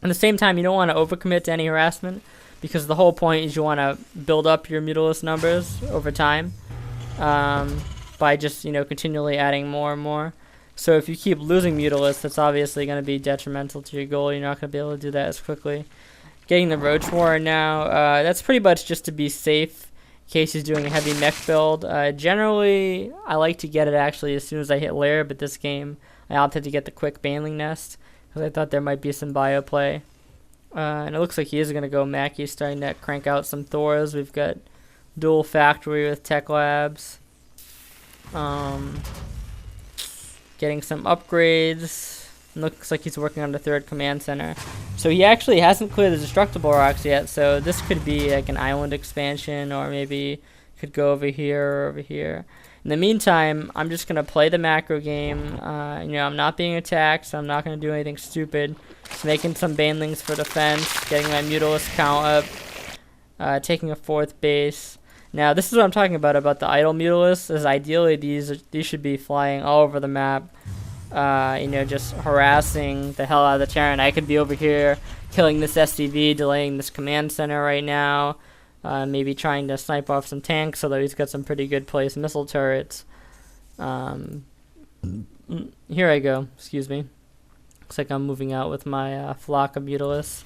At the same time, you don't want to overcommit to any harassment, because the whole point is you want to build up your Mutalisk numbers over time by just, you know, continually adding more and more. So if you keep losing Mutalisk, that's obviously going to be detrimental to your goal. You're not going to be able to do that as quickly. Getting the Roach Warrior now, that's pretty much just to be safe in case he's doing a heavy mech build. Generally, I like to get it actually as soon as I hit lair, but this game I opted to get the quick Baneling Nest because I thought there might be some bio play. And it looks like he is going to go mech. He's starting to crank out some Thors. We've got dual factory with Tech Labs. Getting some upgrades. Looks like he's working on the 3rd command center. So he actually hasn't cleared the destructible rocks yet, so this could be like an island expansion, or maybe could go over here or over here. In the meantime, I'm just going to play the macro game. You know, I'm not being attacked, so I'm not going to do anything stupid. Just making some banelings for defense, getting my Mutalisk count up, taking a 4th base. Now, this is what I'm talking about the idle Mutalisk, is ideally these should be flying all over the map. You know, just harassing the hell out of the Terran. I could be over here killing this SCV, delaying this command center right now. Maybe trying to snipe off some tanks, although he's got some pretty good placed missile turrets. Here I go, excuse me. Looks like I'm moving out with my flock of Mutalisks.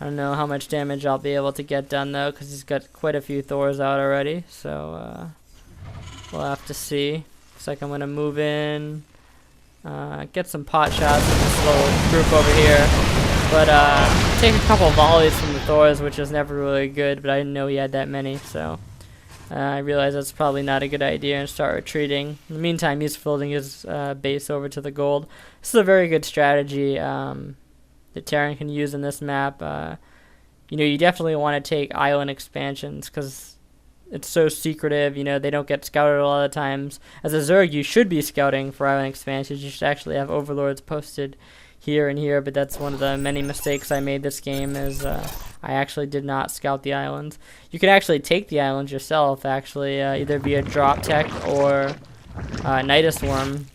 I don't know how much damage I'll be able to get done though, because he's got quite a few Thors out already. So we'll have to see. Looks like I'm going to move in. Get some pot shots in this little group over here. But take a couple volleys from the Thors, which is never really good, but I didn't know he had that many, so I realized that's probably not a good idea and start retreating. In the meantime, he's folding his base over to the gold. This is a very good strategy that Terran can use in this map. You know, you definitely want to take island expansions because it's so secretive. You know, they don't get scouted a lot of times. As a Zerg, you should be scouting for island expansions. You should actually have overlords posted here and here, but that's one of the many mistakes I made this game, is I actually did not scout the islands. You can actually take the islands yourself, actually, either via drop tech or Nidus Worm.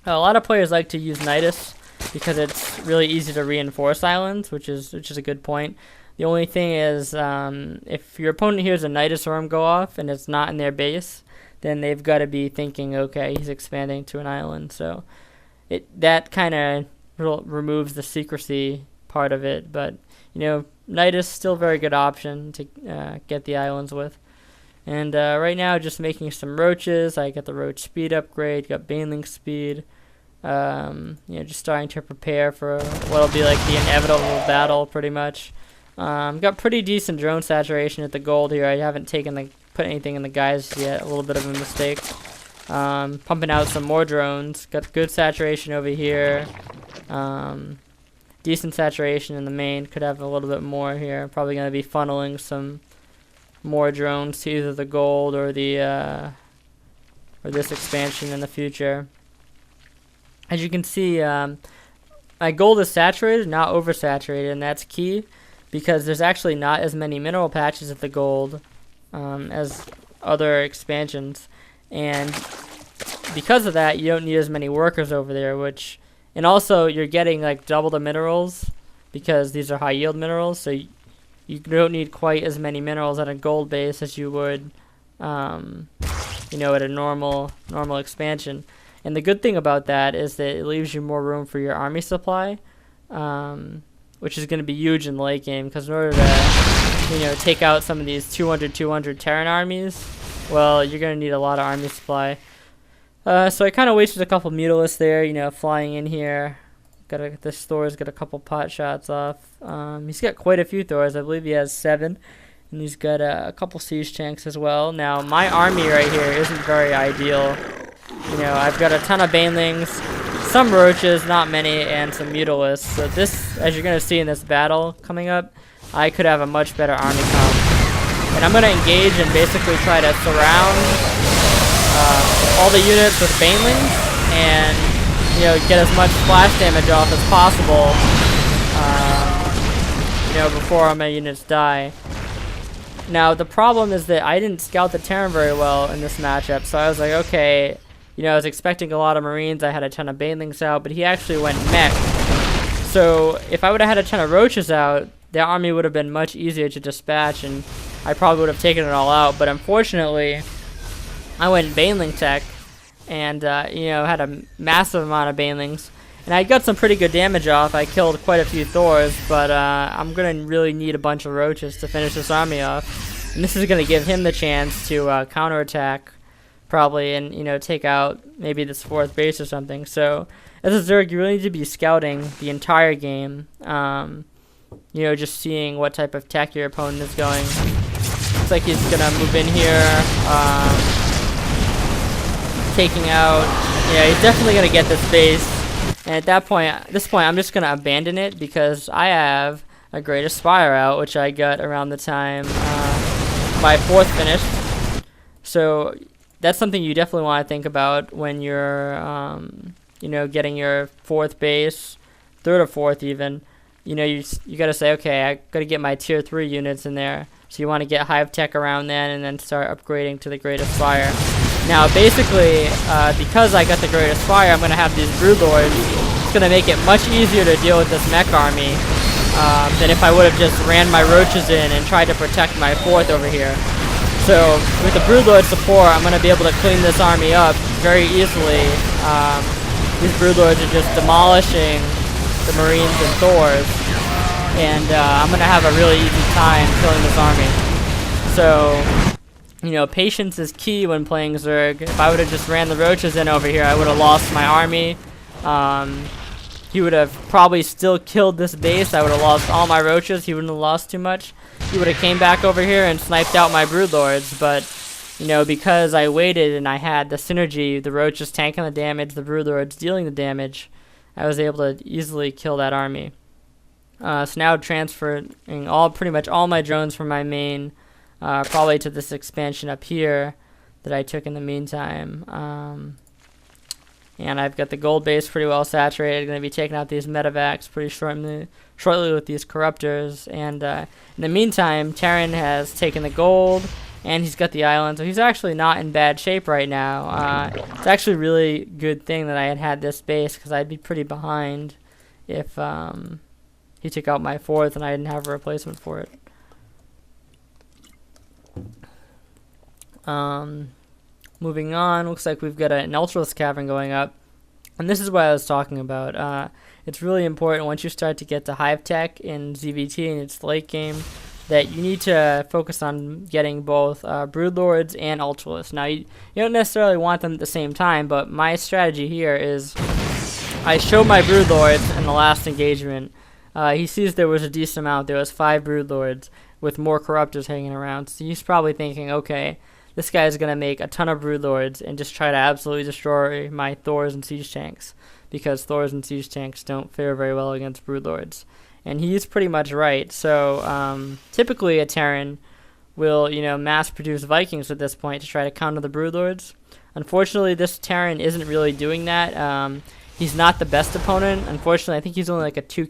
A lot of players like to use Nidus because it's really easy to reinforce islands, which is a good point. The only thing is, if your opponent hears a Nidus Worm go off and it's not in their base, then they've got to be thinking, okay, he's expanding to an island. So that kind of removes the secrecy part of it. But, you know, Nidus still a very good option to get the islands with. And right now, just making some roaches. I got the roach speed upgrade, got baneling speed. You know, just starting to prepare for what'll be like the inevitable battle, pretty much. Got pretty decent drone saturation at the gold here. I haven't put anything in the guys yet. A little bit of a mistake. Pumping out some more drones. Got good saturation over here. Decent saturation in the main. Could have a little bit more here. Probably going to be funneling some more drones to either the gold or the or this expansion in the future. As you can see, my gold is saturated, not oversaturated, and that's key because there's actually not as many mineral patches at the gold as other expansions, and because of that, you don't need as many workers over there, and also you're getting like double the minerals because these are high yield minerals, so you don't need quite as many minerals at a gold base as you would, you know, at a normal expansion. And the good thing about that is that it leaves you more room for your army supply, which is going to be huge in the late game, because in order to, you know, take out some of these 200 Terran armies, well, you're going to need a lot of army supply. So I kind of wasted a couple Mutalisks there, you know, flying in here. This Thor's got a couple pot shots off. He's got quite a few Thors. I believe he has 7. And he's got a couple siege tanks as well. Now, my army right here isn't very ideal. You know, I've got a ton of banelings, some roaches, not many, and some Mutalisks. So this, as you're going to see in this battle coming up, I could have a much better army count. And I'm going to engage and basically try to surround all the units with banelings and, you know, get as much splash damage off as possible, you know, before all my units die. Now, the problem is that I didn't scout the Terran very well in this matchup, so I was like, okay, you know, I was expecting a lot of Marines. I had a ton of banelings out, but he actually went mech. So if I would have had a ton of roaches out, the army would have been much easier to dispatch, and I probably would have taken it all out. But unfortunately, I went Baneling tech, and you know, had a massive amount of Banelings, and I got some pretty good damage off. I killed quite a few Thors, but I'm gonna really need a bunch of roaches to finish this army off, and this is gonna give him the chance to counterattack, probably, and you know, take out maybe this 4th base or something. So as a Zerg, you really need to be scouting the entire game. You know, just seeing what type of tech your opponent is going. Looks like he's gonna move in here, taking out. Yeah, he's definitely gonna get this base. And at this point, I'm just gonna abandon it because I have a Great Aspire out, which I got around the time my 4th finished. So that's something you definitely want to think about when you're, you know, getting your 4th base, 3rd or 4th even. You know, you got to say, okay, I got to get my tier 3 units in there. So you want to get Hive Tech around then, and then start upgrading to the Great Aspire. Now, basically, because I got the Great Aspire, I'm going to have these Broodlords. It's going to make it much easier to deal with this mech army than if I would have just ran my roaches in and tried to protect my 4th over here. So with the Broodlord support, I'm going to be able to clean this army up very easily. These Broodlords are just demolishing the Marines and Thors, and I'm going to have a really easy time killing this army. So, you know, patience is key when playing Zerg. If I would have just ran the roaches in over here, I would have lost my army. He would have probably still killed this base. I would have lost all my roaches. He wouldn't have lost too much. He would have came back over here and sniped out my Broodlords, but you know, because I waited and I had the synergy, the roaches tanking the damage, the Broodlords dealing the damage, I was able to easily kill that army. So now transferring pretty much all my drones from my main, probably to this expansion up here that I took in the meantime. And I've got the gold base pretty well saturated. Going to be taking out these medevacs pretty shortly with these corruptors. And in the meantime, Terran has taken the gold, and he's got the island, so he's actually not in bad shape right now. It's actually a really good thing that I had this base, because I'd be pretty behind if he took out my 4th and I didn't have a replacement for it. Moving on, looks like we've got an Ultralisk Cavern going up, and this is what I was talking about. It's really important once you start to get to Hive Tech in ZvT and its late game, that you need to focus on getting both Broodlords and Ultralisks. Now, you don't necessarily want them at the same time, but my strategy here is I show my Broodlords in the last engagement. He sees there was a decent amount. There was 5 Broodlords with more Corruptors hanging around. So he's probably thinking, okay, this guy's going to make a ton of Broodlords and just try to absolutely destroy my Thors and Siege Tanks, because Thors and Siege Tanks don't fare very well against Broodlords. And he's pretty much right. So typically a Terran will, you know, mass produce Vikings at this point to try to counter the Broodlords. Unfortunately, this Terran isn't really doing that. He's not the best opponent. Unfortunately, I think he's only like a 2K